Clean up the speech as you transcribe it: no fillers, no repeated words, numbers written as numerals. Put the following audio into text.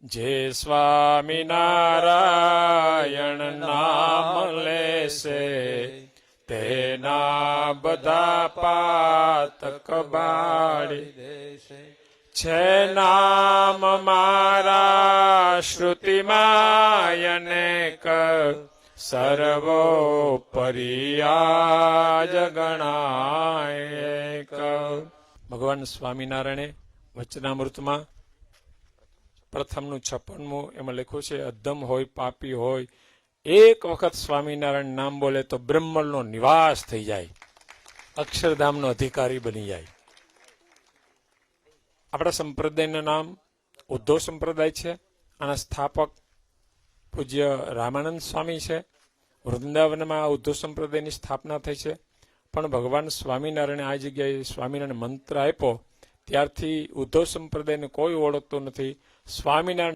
જે સ્વામિનારાયણ નામ લેશે તેના બધા પાતક બાળી દેશે. છે નામ મારા શ્રુતિમાં અનેક સર્વોપરી આજ ગણાય એક. ભગવાન સ્વામિનારાયણે વચનામૃતમાં પ્રથમનું 56મું એમાં લખ્યું છે, અધમ હોય પાપી હોય એક વખત સ્વામિનારાયણ નામ બોલે તો બ્રહ્મનો નિવાસ થઈ જાય, અક્ષરધામનો અધિકારી બની જાય. આપણા સંપ્રદાયનું નામ ઉદ્ધવ સંપ્રદાય છે. આના સ્થાપક પૂજ્ય રામાનંદ સ્વામી છે. વૃંદાવનમાં આ ઉદ્ધવ સંપ્રદાયની સ્થાપના થઈ છે. પણ ભગવાન સ્વામિનારાયણે આ જગ્યાએ સ્વામિનારાયણ મંત્ર આપ્યો ત્યારથી ઉદ્ધવ સંપ્રદાયને કોઈ ઓળખતો નથી. સ્વામિનારાયણ